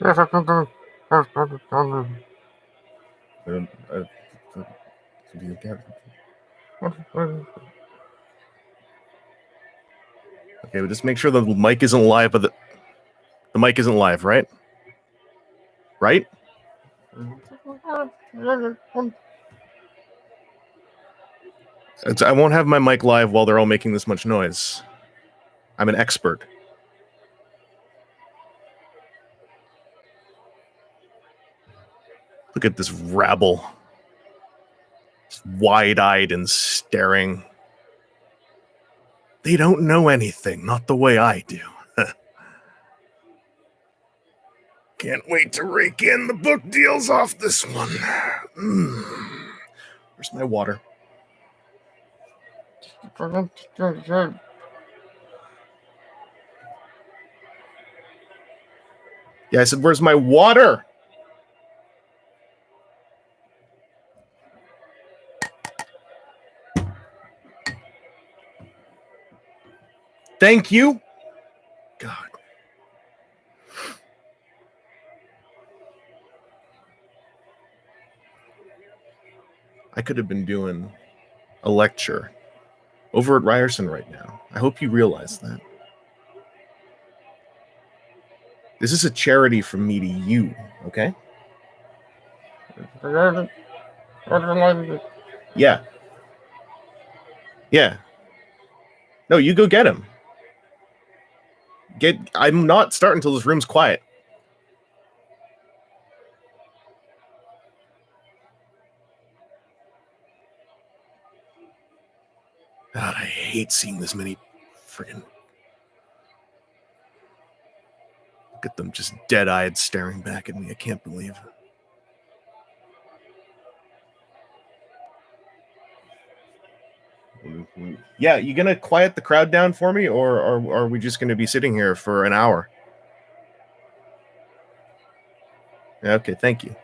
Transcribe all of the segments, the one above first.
Okay, but just make sure the mic isn't live, but the mic isn't live, right? Right? I won't have my mic live while they're all making this much noise. I'm an expert. Look at this rabble. It's wide-eyed and staring. They don't know anything, not the way I do. Can't wait to rake in the book deals off this one. Where's my water? Yeah, I said, where's my water? Thank you. God. I could have been doing a lecture over at Ryerson right now. I hope you realize that. This is a charity from me to you, okay? Yeah. Yeah. No, you go get him. I'm not starting until this room's quiet. God, I hate seeing this many friggin'. Look at them just dead-eyed staring back at me. I can't believe it. Yeah, you gonna quiet the crowd down for me, or are we just gonna be sitting here for an hour? Okay, thank you.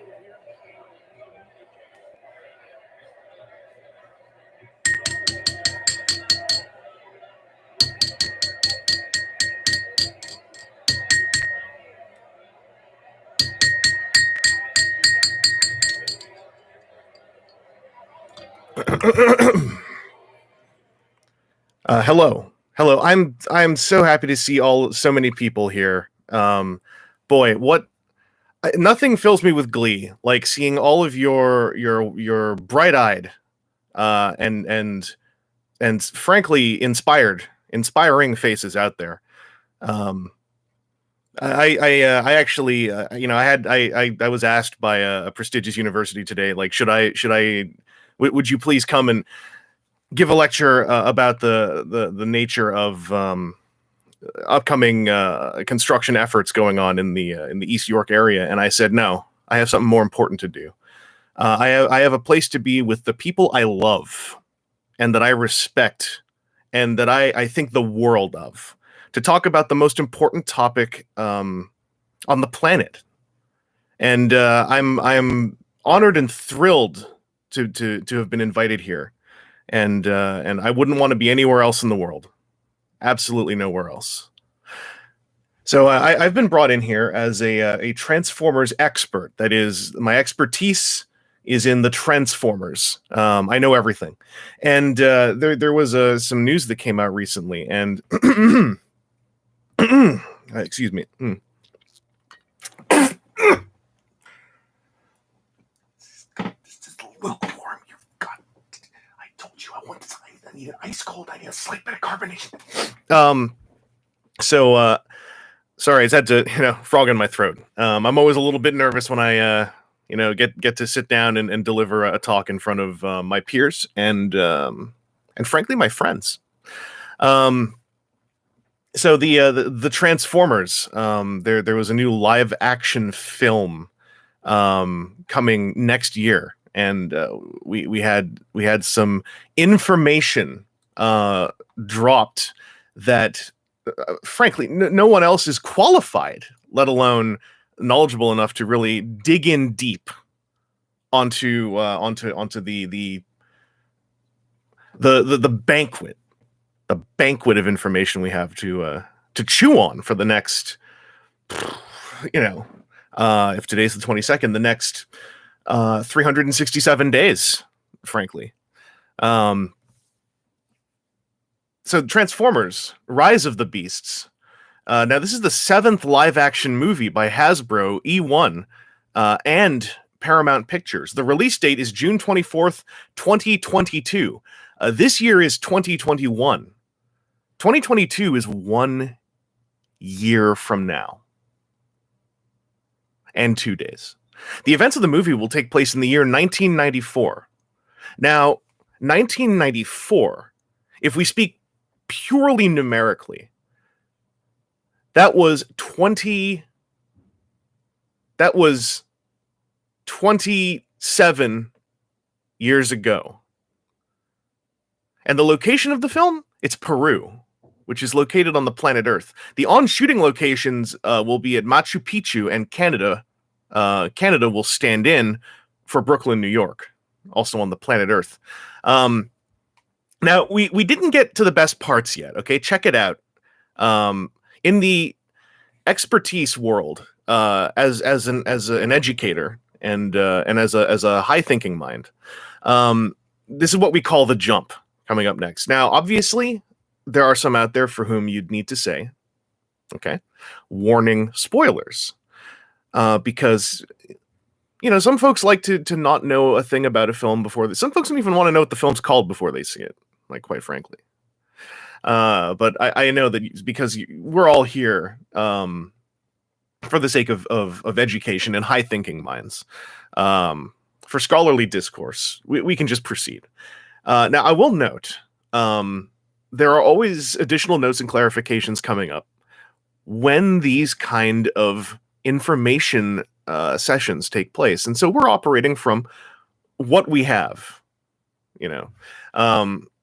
Hello. I'm so happy to see so many people here. Boy, nothing fills me with glee like seeing all of your bright-eyed and frankly inspiring faces out there. I actually I was asked by a prestigious university today, like, would you please come and give a lecture about the nature of upcoming construction efforts going on in the East York area, and I said no. I have something more important to do. I have a place to be with the people I love and that I respect and that I think the world of, to talk about the most important topic on the planet. And I'm honored and thrilled to have been invited here. And I wouldn't want to be anywhere else in the world. Absolutely nowhere else. So I've been brought in here as a Transformers expert. That is, my expertise is in the Transformers. I know everything. And there was some news that came out recently, and excuse me. This is lukewarm. You've got. I told you I want this. I need it ice cold. I need a slight bit of carbonation. So sorry, it's had to frog in my throat. I'm always a little bit nervous when I get to sit down and deliver a talk in front of my peers and frankly my friends. So the Transformers, there was a new live action film coming next year, and we had some information dropped that frankly no one else is qualified, let alone knowledgeable enough to really dig in deep onto the banquet of information we have to chew on for the next If today's the 22nd, the next 367 days, frankly. So Transformers, Rise of the Beasts. Now, this is the 7th live-action movie by Hasbro, E1, and Paramount Pictures. The release date is June 24th, 2022. This year is 2021. 2022 is 1 year from now. And 2 days. The events of the movie will take place in the year 1994. Now, 1994, if we speak purely numerically, that was 27 years ago. And the location of the film? It's Peru, which is located on the planet Earth. The on-shooting locations will be at Machu Picchu, and Canada. Canada will stand in for Brooklyn, New York, also on the planet Earth. Now, we didn't get to the best parts yet, okay? Check it out. In the expertise world, as an educator and as a high-thinking mind, this is what we call the jump coming up next. Now, obviously, there are some out there for whom you'd need to say, okay, warning, spoilers. Because, you know, some folks like to not know a thing about a film before some folks don't even want to know what the film's called before they see it, like, quite frankly. But I know that because we're all here for the sake of education and high thinking minds, for scholarly discourse, we can just proceed. Now, I will note, there are always additional notes and clarifications coming up when these kind of information sessions take place. And so we're operating from what we have, you know.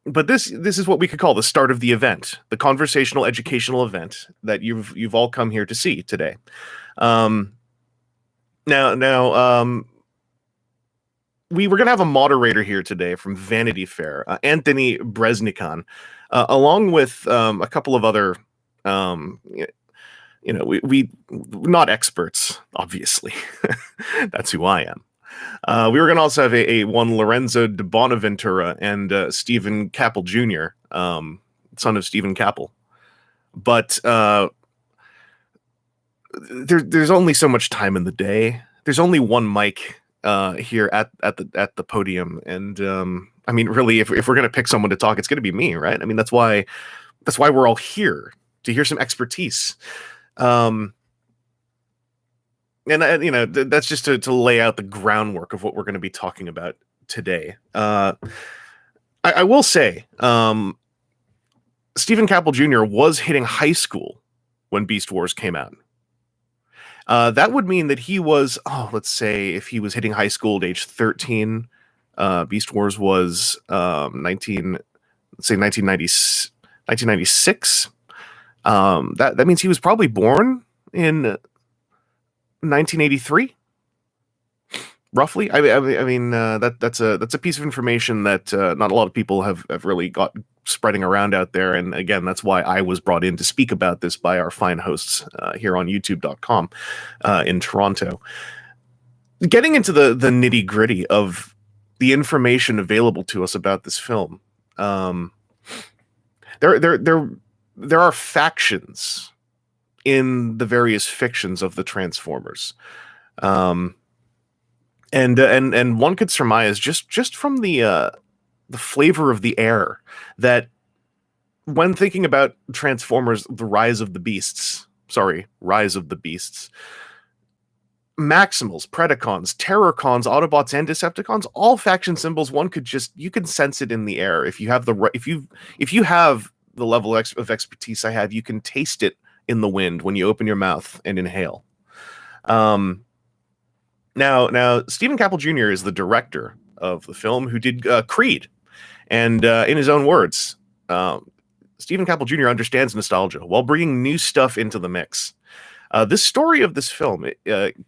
But this is what we could call the start of the event, the conversational educational event that you've all come here to see today. Now, we were going to have a moderator here today from Vanity Fair, Anthony Bresnikan, along with a couple of other, you know, we not experts, obviously. That's who I am. We were going to also have a one Lorenzo de Bonaventura and Stephen Capel Jr., son of Stephen Capel. But there's only so much time in the day. There's only one mic here at the podium, and I mean, really, if we're going to pick someone to talk, it's going to be me, right? I mean, that's why we're all here, to hear some expertise. And you know, that's just to lay out the groundwork of what we're going to be talking about today. I will say, Stephen Capel Jr. was hitting high school when Beast Wars came out. That would mean that he was, let's say, if he was hitting high school at age 13, Beast Wars was 1996. That means he was probably born in 1983, roughly. I mean, that's a piece of information that not a lot of people have really got spreading around out there. And again, that's why I was brought in to speak about this by our fine hosts here on YouTube.com in Toronto. Getting into the nitty gritty of the information available to us about this film, there are factions in the various fictions of the Transformers, and one could surmise just from the flavor of the air that when thinking about Transformers: The Rise of the Beasts, Maximals, Predacons, Terrorcons, Autobots, and Decepticons, all faction symbols, you can sense it in the air. If you have the level of expertise I have, you can taste it in the wind when you open your mouth and inhale. Now, Stephen Capel Jr. is the director of the film, who did Creed, and in his own words, Stephen Capel Jr. understands nostalgia while bringing new stuff into the mix. This story of this film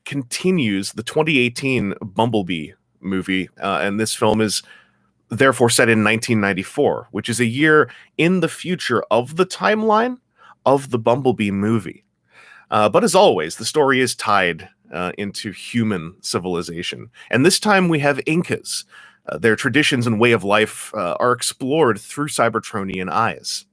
continues the 2018 Bumblebee movie, and this film is therefore set in 1994, which is a year in the future of the timeline of the Bumblebee movie. But as always, the story is tied into human civilization. And this time we have Incas. Their traditions and way of life are explored through Cybertronian eyes.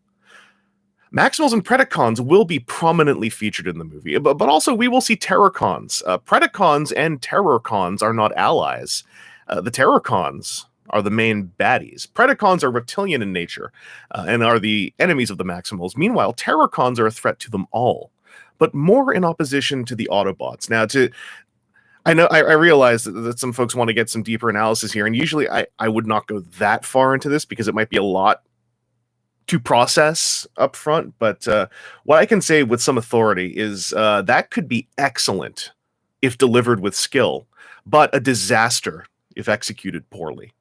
Maximals and Predacons will be prominently featured in the movie, but also we will see Terrorcons. Predacons and Terrorcons are not allies. The Terrorcons are the main baddies. Predacons are reptilian in nature and are the enemies of the Maximals. Meanwhile, Terrorcons are a threat to them all, but more in opposition to the Autobots. Now, I realize that some folks want to get some deeper analysis here, and usually I would not go that far into this because it might be a lot to process up front, but what I can say with some authority is that could be excellent if delivered with skill, but a disaster if executed poorly.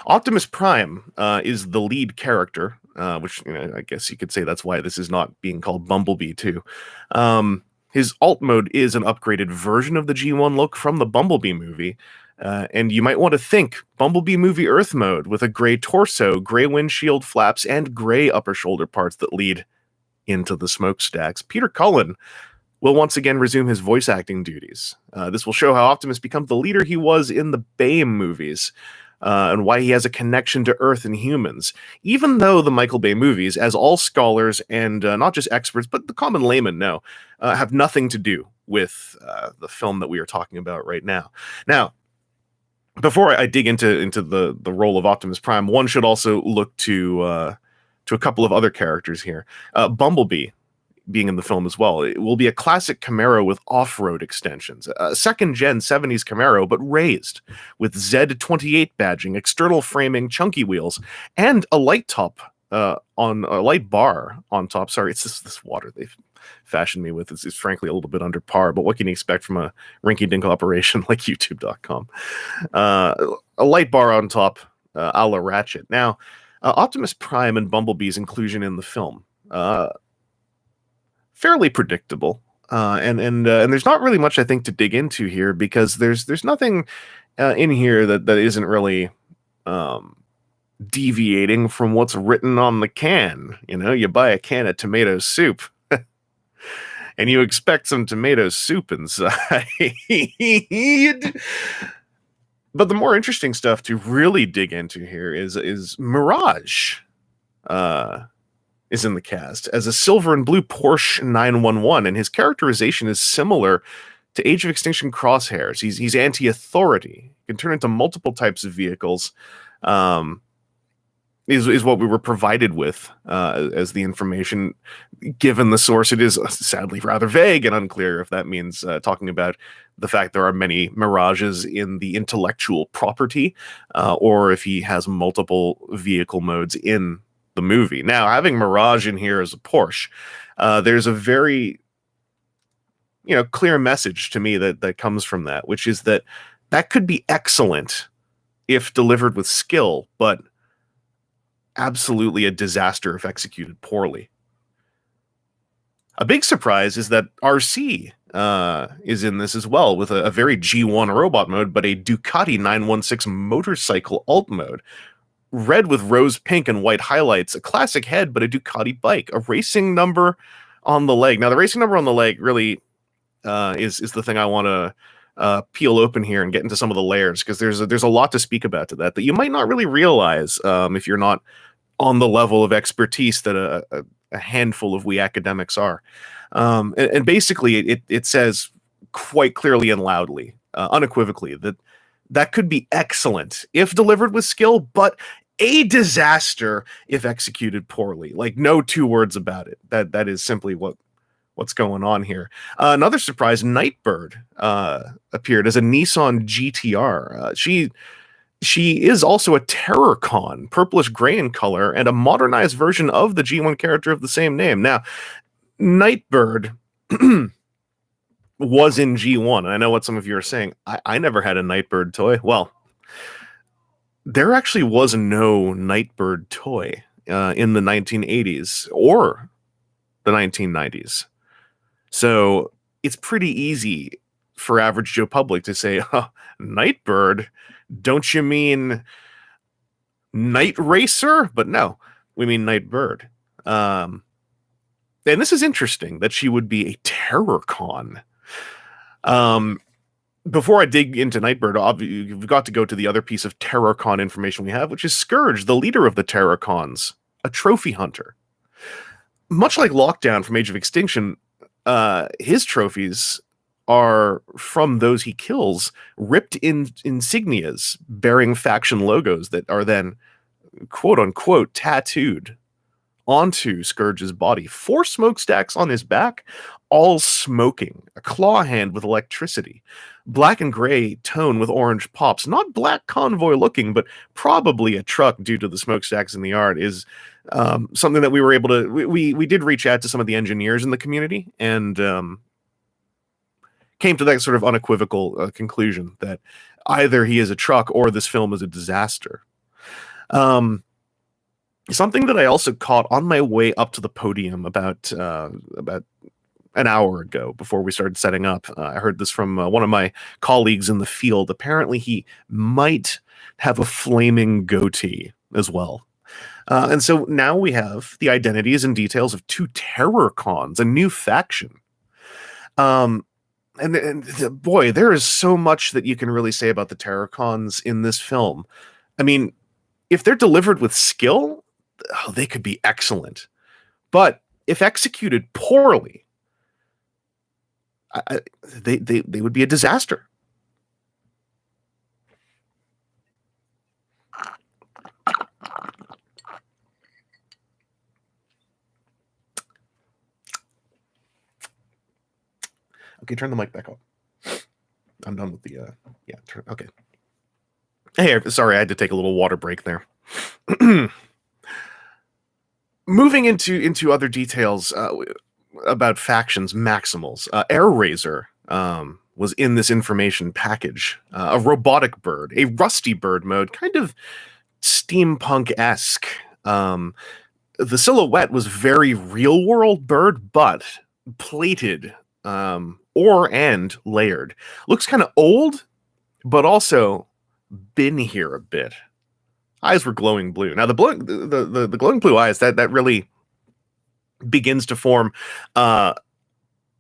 Optimus Prime is the lead character, which I guess you could say that's why this is not being called Bumblebee too. His alt mode is an upgraded version of the G1 look from the Bumblebee movie, and you might want to think Bumblebee movie Earth mode with a gray torso, gray windshield flaps, and gray upper shoulder parts that lead into the smokestacks. Peter Cullen will once again resume his voice acting duties. This will show how Optimus becomes the leader he was in the Bay movies, and why he has a connection to Earth and humans, even though the Michael Bay movies, as all scholars and not just experts, but the common layman know, have nothing to do with the film that we are talking about right now. Now, before I dig into the role of Optimus Prime, one should also look to a couple of other characters here. Bumblebee, being in the film as well, it will be a classic Camaro with off-road extensions. A second-gen 70s Camaro, but raised with Z28 badging, external framing, chunky wheels, and a light top on a light bar on top. Sorry, it's this water they've fashioned me with. It's frankly a little bit under par, but what can you expect from a rinky-dink operation like YouTube.com? A light bar on top, a la Ratchet. Now, Optimus Prime and Bumblebee's inclusion in the film, fairly predictable, and there's not really much I think to dig into here because there's nothing in here that isn't really deviating from what's written on the can. You buy a can of tomato soup and you expect some tomato soup inside. But the more interesting stuff to really dig into here is Mirage is in the cast as a silver and blue Porsche 911, and his characterization is similar to Age of Extinction Crosshairs. He's anti-authority. He can turn into multiple types of vehicles. Is what we were provided with as the information. Given the source, it is sadly rather vague and unclear if that means talking about the fact there are many Mirages in the intellectual property, or if he has multiple vehicle modes in the movie. Now, having Mirage in here as a Porsche, there's a very clear message to me that comes from that, which is that could be excellent if delivered with skill, but absolutely a disaster if executed poorly. A big surprise is that RC is in this as well, with a very G1 robot mode, but a Ducati 916 motorcycle alt mode. Red with rose pink and white highlights, a classic head, but a Ducati bike, a racing number on the leg. Now, the racing number on the leg really is the thing I want to peel open here and get into some of the layers, because there's a lot to speak about to that you might not really realize if you're not on the level of expertise that a handful of we academics are. And basically, it says quite clearly and loudly, unequivocally, that could be excellent if delivered with skill, but a disaster if executed poorly. Like, no two words about it. That is simply what's going on here. Another surprise, Nightbird appeared as a Nissan GTR. She is also a Terrorcon, purplish gray in color, and a modernized version of the G1 character of the same name. Now, Nightbird was in G1, and I know what some of you are saying. I never had a Nightbird toy. Well, there actually was no Nightbird toy in the 1980s or the 1990s. So it's pretty easy for average Joe public to say, oh, Nightbird? Don't you mean Night Racer? But no, we mean Nightbird. and this is interesting that she would be a terror con. Um, Before I dig into Nightbird, you've got to go to the other piece of terror con information we have, which is Scourge, the leader of the terror cons, a trophy hunter. Much like Lockdown from Age of Extinction, his trophies are from those he kills, ripped in insignias bearing faction logos that are then quote unquote tattooed onto Scourge's body. 4 smokestacks on his back, all smoking. A claw hand with electricity. Black and gray tone with orange pops. Not black convoy looking, but probably a truck due to the smokestacks in the yard is something that we were able to... We did reach out to some of the engineers in the community and came to that sort of unequivocal conclusion that either he is a truck or this film is a disaster. Something that I also caught on my way up to the podium about an hour ago before we started setting up. I heard this from one of my colleagues in the field. Apparently, he might have a flaming goatee as well. And so now we have the identities and details of 2 terror cons, a new faction. And boy, there is so much that you can really say about the terror cons in this film. I mean, if they're delivered with skill, they could be excellent. But if executed poorly, they would be a disaster. Okay, turn the mic back up. I'm done with the okay. Hey, sorry, I had to take a little water break there. Moving into other details about factions, Maximals. Airraiser was in this information package. A robotic bird, a rusty bird mode, kind of steampunk-esque. The silhouette was very real-world bird, but plated and layered. Looks kind of old, but also been here a bit. Eyes were glowing blue. Now the glowing blue eyes, that really begins to form a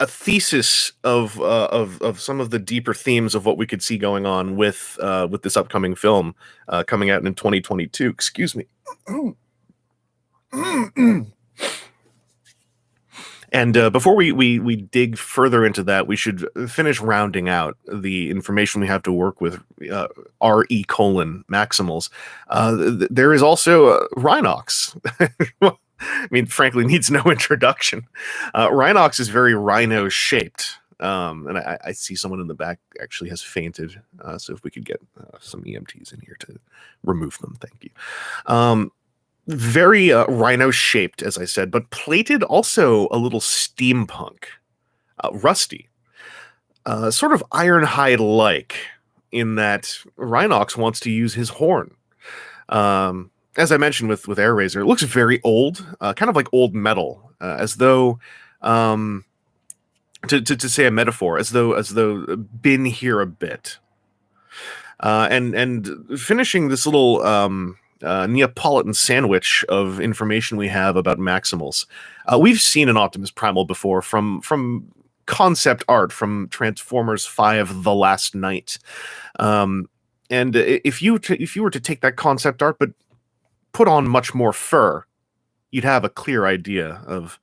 thesis of some of the deeper themes of what we could see going on with this upcoming film coming out in 2022. Excuse me. And before we dig further into that, we should finish rounding out the information we have to work with RE Maximals. There is also Rhinox. I mean, frankly, needs no introduction. Rhinox is very rhino-shaped. And I see someone in the back actually has fainted. So if we could get some EMTs in here to remove them, thank you. Very rhino-shaped, as I said, but plated also a little steampunk. Rusty. Sort of Ironhide-like in that Rhinox wants to use his horn. As I mentioned with Airraiser, it looks very old, kind of like old metal, as though, to say a metaphor, as though been here a bit. And finishing this little Neapolitan sandwich of information we have about Maximals. We've seen an Optimus Primal before from concept art from Transformers 5: The Last Night. And if you were to take that concept art but put on much more fur, you'd have a clear idea of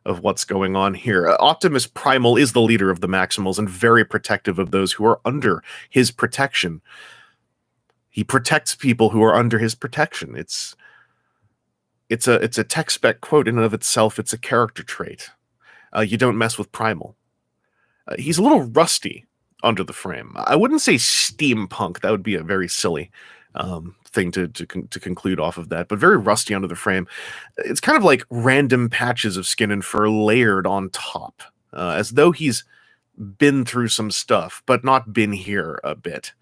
what's going on here. Optimus Primal is the leader of the Maximals and very protective of those who are under his protection. He protects people who are under his protection. It's a tech spec quote in and of itself. It's a character trait. You don't mess with Primal. He's a little rusty under the frame. I wouldn't say steampunk. That would be a very silly thing to conclude off of that, but very rusty under the frame. It's kind of like random patches of skin and fur layered on top, as though he's been through some stuff, but not been here a bit.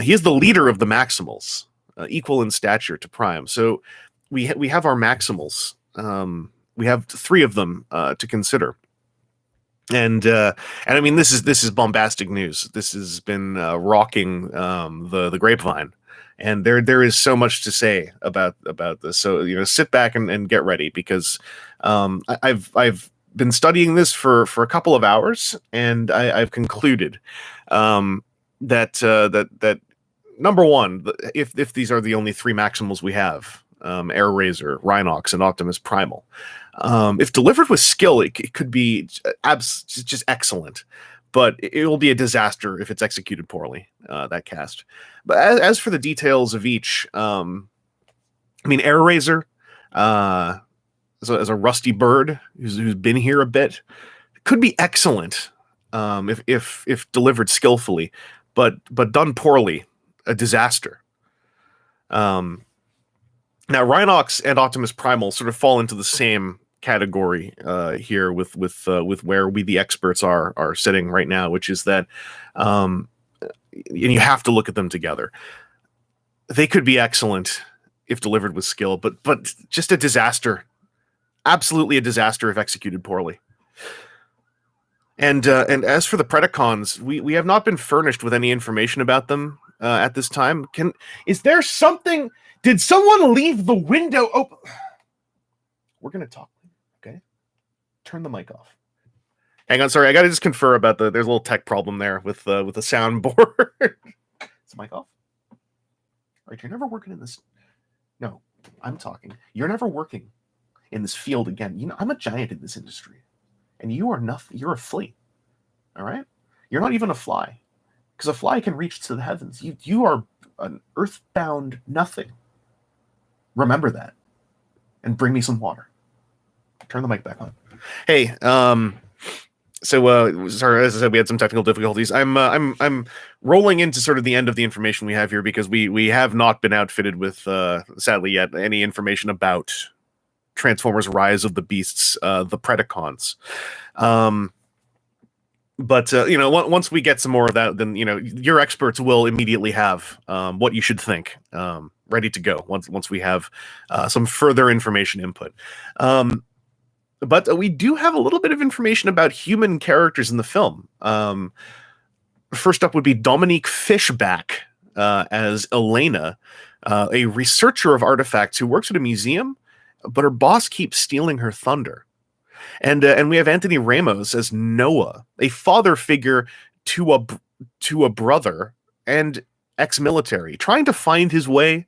He is the leader of the Maximals, equal in stature to Prime. So we have our Maximals. We have 3 of them to consider. And I mean, this is bombastic news. This has been rocking the grapevine, and there is so much to say about this. So sit back and get ready, because I've been studying this for a couple of hours, and I've concluded that number one, if these are the only three Maximals we have, Air Razor, Rhinox, and Optimus Primal, if delivered with skill, it could be just excellent. But it will be a disaster if it's executed poorly, that cast. But as for the details of each, I mean, Air Razor, as a rusty bird who's been here a bit, could be excellent if delivered skillfully, but done poorly, a disaster. Now, Rhinox and Optimus Primal sort of fall into the same category here with where we the experts are sitting right now, which is that, and you have to look at them together. They could be excellent if delivered with skill, but just a disaster, absolutely a disaster if executed poorly. And as for the Predacons, we have not been furnished with any information about them at this time. Is there something? Did someone leave the window open? We're gonna talk. Okay, turn the mic off. Hang on, sorry, I gotta just confer about there's a little tech problem there with the soundboard. Is the mic off? All right, you're never working in this. No, I'm talking. You're never working in this field again. You know, I'm a giant in this industry, and you are nothing. You're a flea. All right, you're not even a fly, because a fly can reach to the heavens. You are an earthbound nothing. Remember that, and bring me some water. Turn the mic back on. Hey, so sorry, as I said, we had some technical difficulties. I'm rolling into sort of the end of the information we have here, because we have not been outfitted with, sadly yet, any information about Transformers: Rise of the Beasts, the Predacons. But once we get some more of that, then your experts will immediately have what you should think ready to go once we have some further information input. But we do have a little bit of information about human characters in the film. First up would be Dominique Fishback as Elena, a researcher of artifacts who works at a museum, but her boss keeps stealing her thunder. And we have Anthony Ramos as Noah, a father figure to a brother and ex-military, trying to find his way,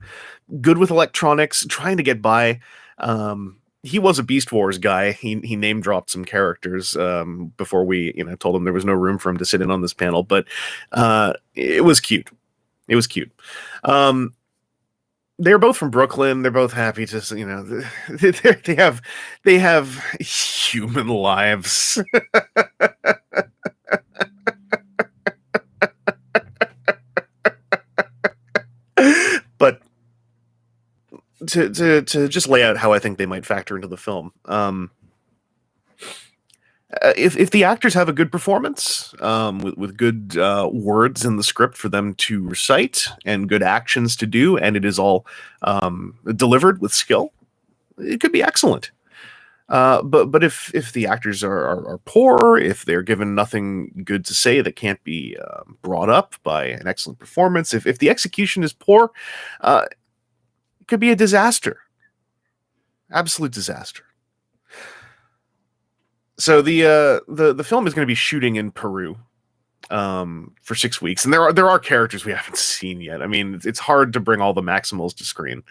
good with electronics, trying to get by. He was a Beast Wars guy. He name dropped some characters before we told him there was no room for him to sit in on this panel, but it was cute. It was cute. They're both from Brooklyn. They're both happy to, they have human lives. But to just lay out how I think they might factor into the film. If the actors have a good performance, with good words in the script for them to recite and good actions to do, and it is all delivered with skill, it could be excellent. But if the actors are poor, if they're given nothing good to say that can't be brought up by an excellent performance, if the execution is poor, it could be a disaster. Absolute disaster. So the film is going to be shooting in Peru for 6 weeks, and there are characters we haven't seen yet. I mean, it's hard to bring all the Maximals to screen.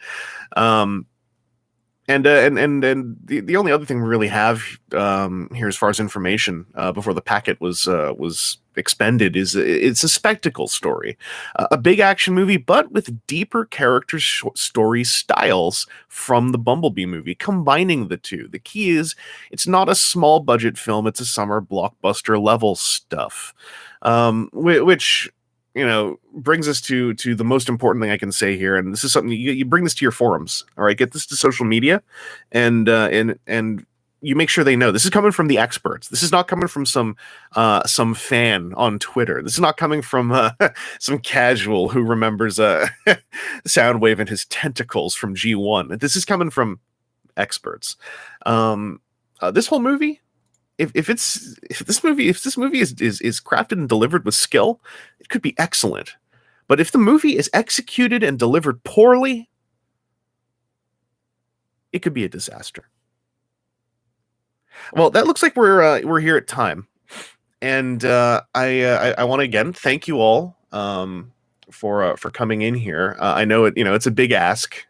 And the only other thing we really have here as far as information before the packet was expended is it's a spectacle story, a big action movie, but with deeper character story styles from the Bumblebee movie, combining the two. The key is it's not a small budget film; it's a summer blockbuster level stuff, which brings us to the most important thing I can say here, and this is something you bring this to your forums. All right, get this to social media, and you make sure they know this is coming from the experts. This is not coming from some fan on Twitter. This is not coming from some casual who remembers Soundwave and his tentacles from G1. This is coming from experts. This whole movie, if this movie is crafted and delivered with skill, it could be excellent. But if the movie is executed and delivered poorly, it could be a disaster. Well, that looks like we're here at time, and I want to again thank you all for coming in here. I know it's a big ask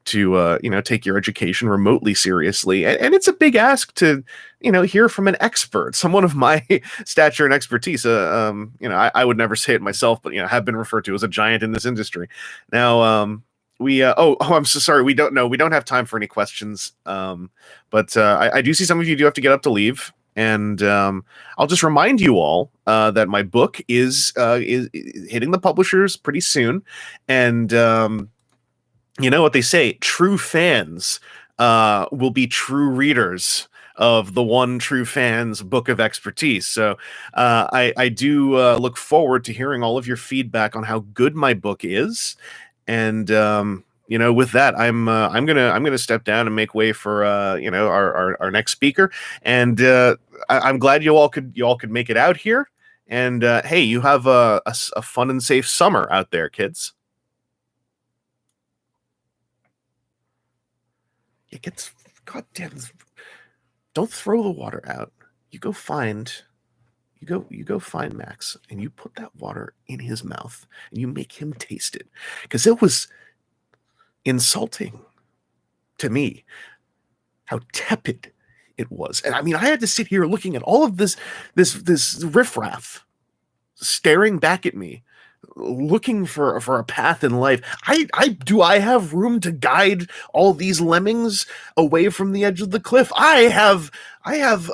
to take your education remotely seriously, and it's a big ask to hear from an expert, someone of my stature and expertise. I would never say it myself, but have been referred to as a giant in this industry. Now, I'm so sorry. We don't have time for any questions. But I do see some of you do have to get up to leave. And I'll just remind you all that my book is hitting the publishers pretty soon. And you know what they say, true fans will be true readers of the one true fans book of expertise. So I do look forward to hearing all of your feedback on how good my book is. And with that, I'm gonna step down and make way for our next speaker. And I'm glad you all could make it out here. And hey, you have a fun and safe summer out there, kids. It gets goddamn. Don't throw the water out. You go find Max, and you put that water in his mouth, and you make him taste it, because it was insulting to me how tepid it was. And I mean, I had to sit here looking at all of this riffraff staring back at me, looking for a path in life. I have room to guide all these lemmings away from the edge of the cliff. I have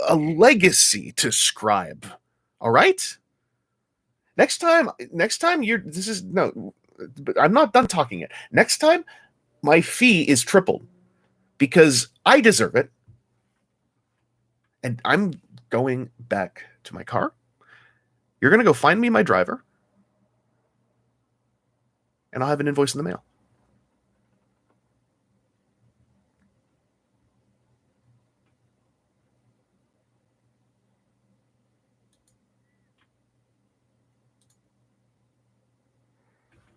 a legacy to scribe. All right? Next time I'm not done talking yet. Next time my fee is tripled because I deserve it. And I'm going back to my car. You're going to go find me my driver, and I'll have an invoice in the mail.